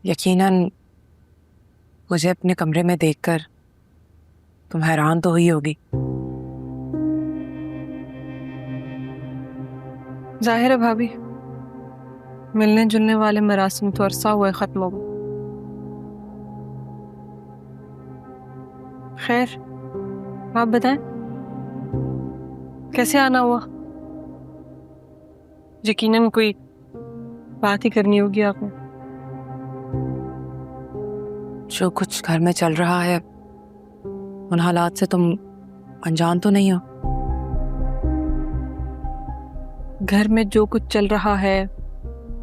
यकीनन मुझे अपने कमरे में देखकर तुम हैरान तो हुई होगी। जाहिर है भाभी, मिलने जुलने वाले मरासिम तो अरसा हुआ खत्म हो गए। खैर, आप बताएं कैसे आना हुआ? यकीनन कोई बात ही करनी होगी आपने। जो कुछ घर में चल रहा है उन हालात से तुम अनजान तो नहीं हो? घर में जो कुछ चल रहा है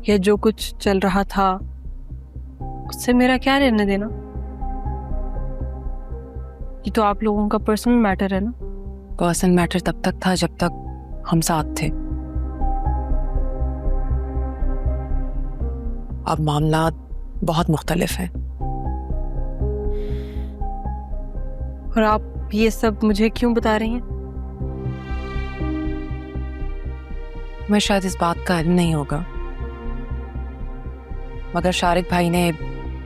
या जो कुछ चल रहा था उससे मेरा क्या लेना देना? ये तो आप लोगों का पर्सनल मैटर है ना। पर्सनल मैटर तब तक था जब तक हम साथ थे। अब मामला बहुत मुख्तलिफ है। और आप ये सब मुझे क्यों बता रही हैं? मैं शायद इस बात का इल्म नहीं होगा, मगर शारिक भाई ने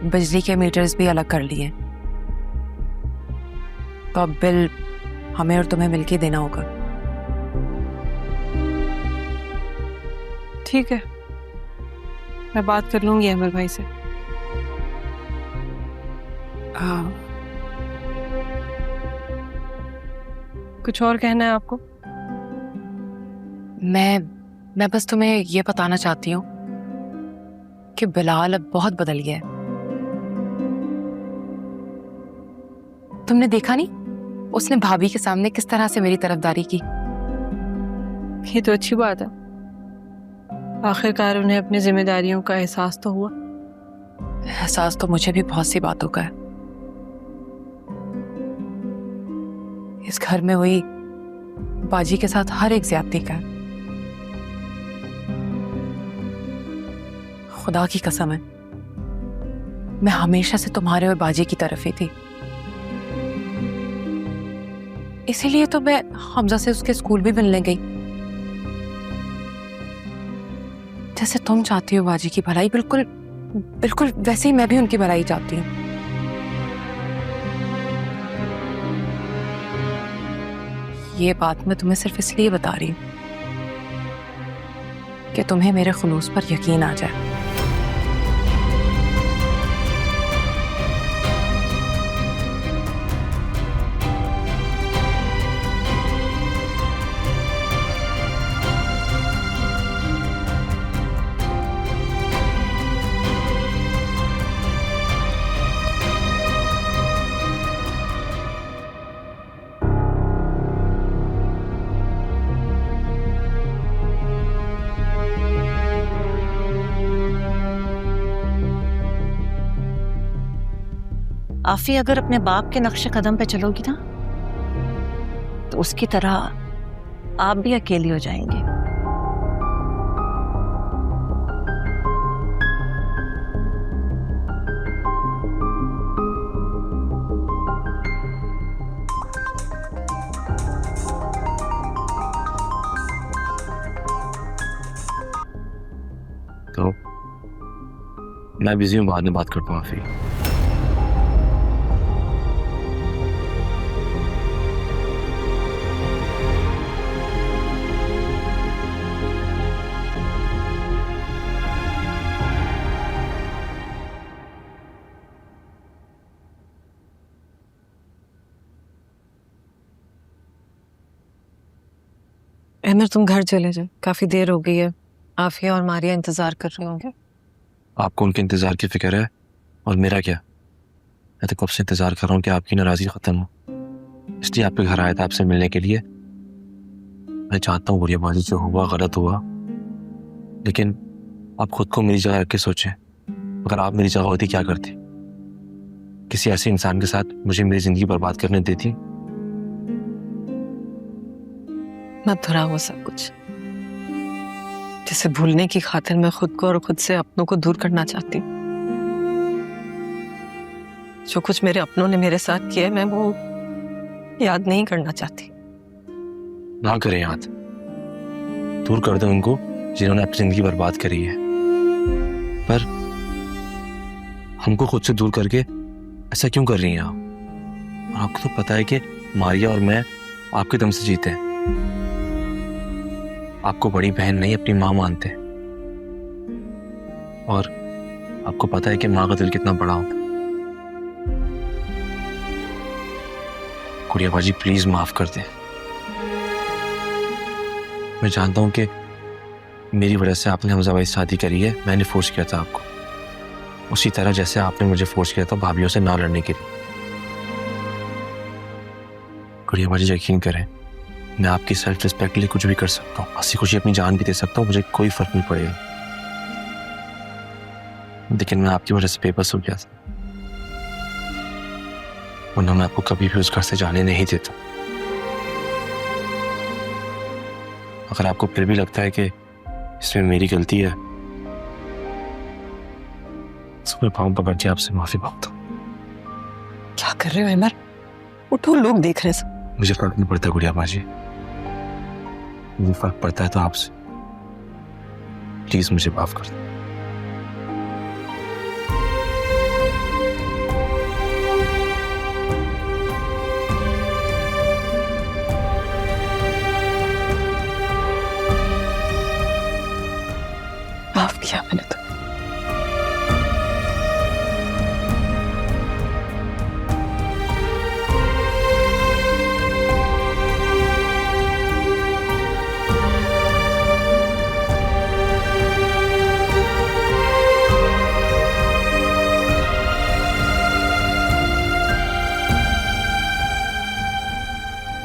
बिजली के मीटर्स भी अलग कर लिए, तो अब बिल हमें और तुम्हें मिलके देना होगा। ठीक है, मैं बात कर लूंगी अमर भाई से। कुछ और कहना है आपको? मैं बस तुम्हें ये बताना चाहती हूँ कि बिलाल अब बहुत बदल गया है। तुमने देखा नहीं उसने भाभी के सामने किस तरह से मेरी तरफदारी की? ये तो अच्छी बात है, आखिरकार उन्हें अपनी जिम्मेदारियों का एहसास तो हुआ। एहसास तो मुझे भी बहुत सी बातों का है। इस घर में हुई बाजी के साथ हर एक ज्यादती का है। खुदा की कसम है, मैं हमेशा से तुम्हारे और बाजी की तरफ ही थी। इसीलिए तो मैं हमजा से उसके स्कूल भी मिलने गई। जैसे तुम चाहती हो बाजी की भलाई, बिल्कुल बिल्कुल वैसे ही मैं भी उनकी भलाई चाहती हूँ। ये बात मैं तुम्हें सिर्फ इसलिए बता रही हूँ कि तुम्हें मेरे खुलूस पर यकीन आ जाए। आफी, अगर अपने बाप के नक्शे कदम पे चलोगी ना तो उसकी तरह आप भी अकेली हो जाएंगी। तो मैं बिजी हूँ, बाद में बात करता हूँ आफी। अहमर, तुम घर चले जाओ, काफी देर हो गई है। आफिया और मारिया इंतजार कर रहे होंगे। आपको उनके इंतजार की फिक्र है, और मेरा क्या? मैं तो कब से इंतजार कर रहा हूँ कि आपकी नाराजगी खत्म हो, इसलिए आपके घर आया था आपसे मिलने के लिए। मैं चाहता हूँ बुरियाबाजी जो हुआ गलत हुआ, लेकिन आप खुद को मेरी जगह रख के सोचें। अगर आप मेरी जगह होती क्या करती? किसी ऐसे इंसान के साथ मुझे मेरी जिंदगी बर्बाद करने देती? मत दोहराओ वो सब कुछ जिसे भूलने की खातिर मैं खुद को और खुद से अपनों को दूर करना चाहती हूँ। जो कुछ मेरे अपनों ने मेरे साथ किया है मैं वो याद नहीं करना चाहती। ना करें याद, दूर कर दें उनको जिन्होंने अपनी जिंदगी बर्बाद करी है। पर हमको खुद से दूर करके ऐसा क्यों कर रही हैं आप? और आपको तो पता है कि मारिया और मैं आपके दम से जीते हैं। आपको बड़ी बहन नहीं अपनी माँ मानते हैं। और आपको पता है कि माँ का दिल कितना बड़ा होता है। गुड़िया बाजी प्लीज माफ कर दें। मैं जानता हूं कि मेरी वजह से आपने हमजा भाई से शादी करी है। मैंने फोर्स किया था आपको, उसी तरह जैसे आपने मुझे फोर्स किया था भाभीियों से ना लड़ने के लिए। गुड़िया बाजी यकीन करें, मैं आपकी सेल्फ रिस्पेक्ट के लिए कुछ भी कर सकता हूँ, हंसी खुशी अपनी जान भी दे सकता हूँ, मुझे कोई फर्क नहीं पड़ेगा। लेकिन मैं आपकी वजह से बेबस हो गया था, वरना मैं आपको कभी भी उस घर से जाने नहीं देता। अगर आपको फिर भी लगता है कि इसमें मेरी गलती है तो मैं पाँव पकड़ के आपसे माफी मांगता हूँ। क्या कर रहे हो अमर? उठो, लोग देख रहे हैं सब। मुझे फर्क नहीं पड़ता गुड़िया बाजी, मुझे फर्क पड़ता है तो आपसे। प्लीज मुझे माफ कर दो। माफ किया मैंने तो।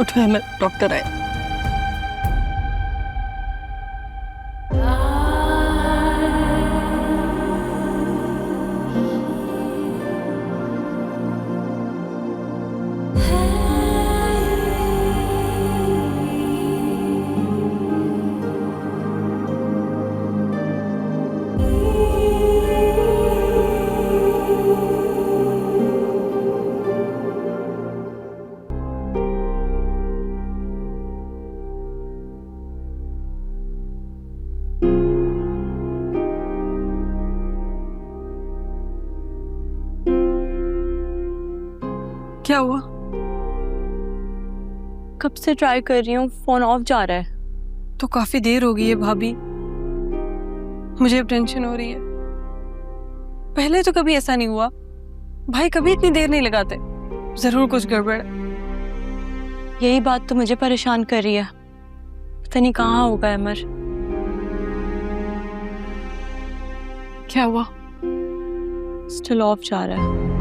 उठो अमर, डॉक्टर आए। क्या हुआ? कब से ट्राई कर रही हूँ, फोन ऑफ जा रहा है। तो काफी देर हो गई है भाभी, मुझे अब टेंशन हो रही है। पहले तो कभी ऐसा नहीं हुआ, भाई कभी इतनी देर नहीं लगाते। जरूर कुछ गड़बड़ है। यही बात तो मुझे परेशान कर रही है, पता नहीं कहाँ होगा अमर। क्या हुआ? स्टिल ऑफ जा रहा है।